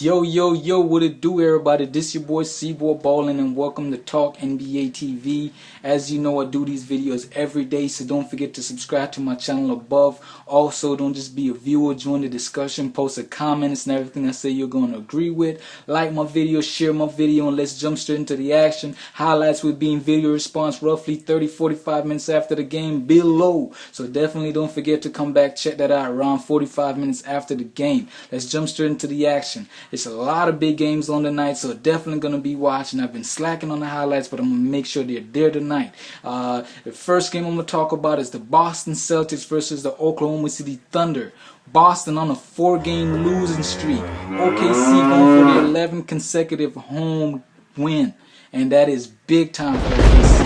Yo, what it do, everybody? This your boy C-Boy Ballin, and welcome to Talk NBA TV. As you know, I do these videos every day, so don't forget to subscribe to my channel above. Also, don't just be a viewer, join the discussion, post a comments and everything I say you're going to agree with. Like my video, share my video, and let's jump straight into the action. Highlights will be in video response roughly 30-45 minutes after the game below. So definitely don't forget to come back, check that out around 45 minutes after the game. Let's jump straight into the action. It's a lot of big games on tonight, so definitely going to be watching. I've been slacking on the highlights, but I'm going to make sure they're there tonight. The first game I'm going to talk about is the Boston Celtics versus the Oklahoma City Thunder. Boston on a 4-game losing streak. OKC going for the 11th consecutive home win, and that is big time for OKC.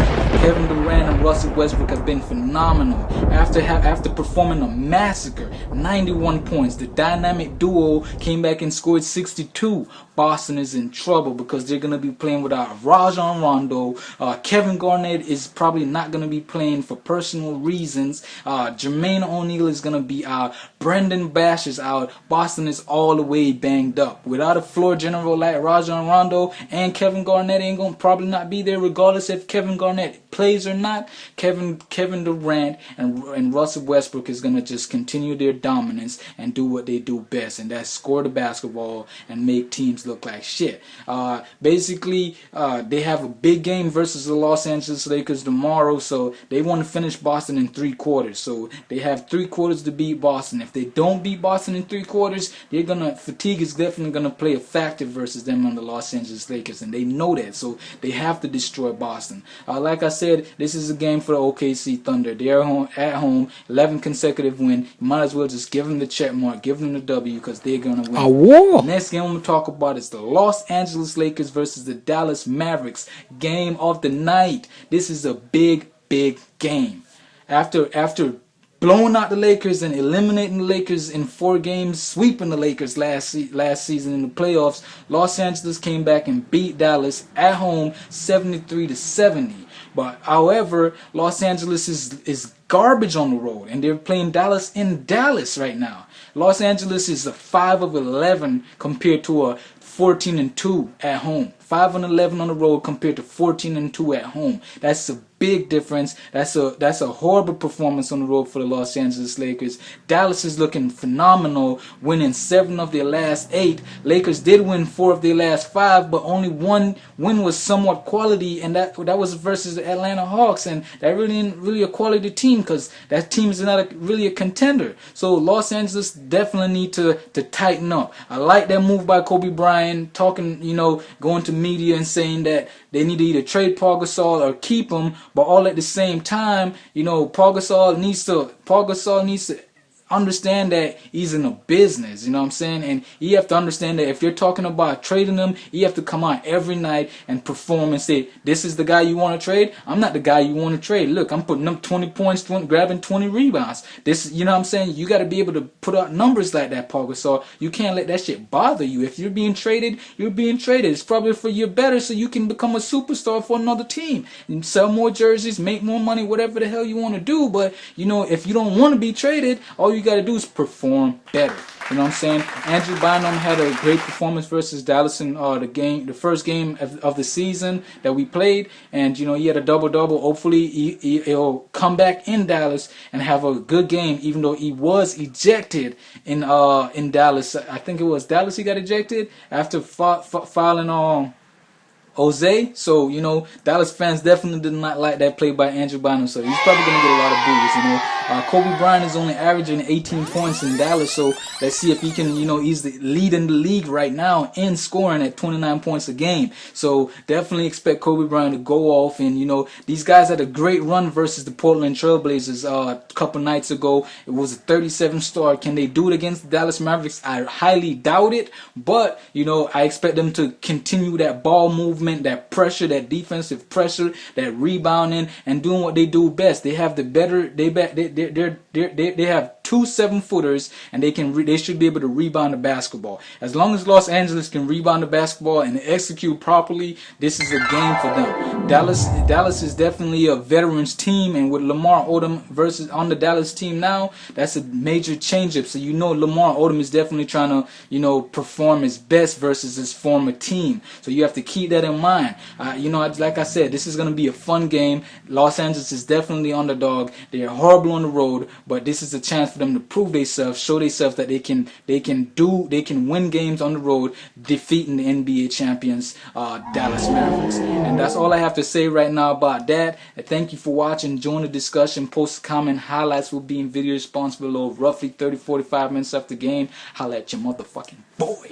Kevin Durant and Russell Westbrook have been phenomenal. After performing a massacre, 91 points, the dynamic duo came back and scored 62. Boston is in trouble because they're going to be playing without Rajon Rondo. Kevin Garnett is probably not going to be playing for personal reasons. Jermaine O'Neal is going to be out. Brendan Bash is out. Boston is all the way banged up. Without a floor general like Rajon Rondo, and Kevin Garnett ain't going to probably not be there regardless if Kevin Garnett plays or not. Kevin Durant and Russell Westbrook is going to just continue their dominance and do what they do best, and that's score the basketball and make teams look like shit. Basically, they have a big game versus the Los Angeles Lakers tomorrow, so they want to finish Boston in 3 quarters. So they have 3 quarters to beat Boston. If they don't beat Boston in 3 quarters, fatigue is definitely gonna play a factor versus them on the Los Angeles Lakers, and they know that, so they have to destroy Boston. Like I said, this is a game for the OKC Thunder. They are at home, 11 consecutive win. You might as well just give them the check mark, give them the W, because they're gonna win. The next game I'm gonna talk about is the Los Angeles Lakers versus the Dallas Mavericks. Game of the night. This is a big game. After blowing out the Lakers and eliminating the Lakers in 4 games, sweeping the Lakers last season in the playoffs, Los Angeles came back and beat Dallas at home 73-70. But however, Los Angeles is garbage on the road, and they're playing Dallas in Dallas right now. Los Angeles is a 5 of 11 compared to a 14-2 at home. 5 and 11 on the road compared to 14-2 at home. That's a big difference. That's a horrible performance on the road for the Los Angeles Lakers. Dallas is looking phenomenal, winning 7 of their last 8. Lakers did win 4 of their last 5, but only 1 win was somewhat quality, and that was versus the Atlanta Hawks, and that really ain't really a quality team because that team is not really a contender. So Los Angeles definitely need to tighten up. I like that move by Kobe Bryant, talking, going to media and saying that they need to either trade Paul Gasol or keep him, but all at the same time, Paul Gasol needs to understand that he's in a business, you know what I'm saying? And you have to understand that if you're talking about trading him, you have to come out every night and perform and say, this is the guy you want to trade? I'm not the guy you want to trade. Look, I'm putting up 20 points, grabbing 20 rebounds. You know what I'm saying? You got to be able to put out numbers like that, Paul Gasol. You can't let that shit bother you. If you're being traded, you're being traded. It's probably for your better so you can become a superstar for another team and sell more jerseys, make more money, whatever the hell you want to do. But, if you don't want to be traded, all you got to do is perform better. You know what I'm saying? Andrew Bynum had a great performance versus Dallas in the first game of the season that we played, and he had a double-double. Hopefully he'll come back in Dallas and have a good game, even though he was ejected in Dallas. I think it was Dallas he got ejected after filing Jose. So, Dallas fans definitely did not like that play by Andrew Bynum, so he's probably going to get a lot of boos, Kobe Bryant is only averaging 18 points in Dallas, so let's see if he can, he's the lead in the league right now in scoring at 29 points a game. So definitely expect Kobe Bryant to go off, and, these guys had a great run versus the Portland Trailblazers a couple nights ago. It was a 37-star. Can they do it against the Dallas Mavericks? I highly doubt it, but, I expect them to continue that ball movement, that pressure, that defensive pressure, that rebounding, and doing what they do best. They have the better, they have 2 7-footers, and they should be able to rebound the basketball. As long as Los Angeles can rebound the basketball and execute properly, this is a game for them. Dallas is definitely a veterans team, and with Lamar Odom versus on the Dallas team now, that's a major change-up. So you know Lamar Odom is definitely trying to, you know, perform his best versus his former team. So you have to keep that in mind. You know, like I said, this is going to be a fun game. Los Angeles is definitely underdog. They are horrible on the road, but this is a chance for them to prove themselves, show themselves that they can win games on the road, defeating the NBA champions, Dallas Mavericks. And that's all I have to say right now about that. Thank you for watching. Join the discussion. Post, comment, highlights will be in video response below. Roughly 30-45 minutes after the game. Holla at your motherfucking boy.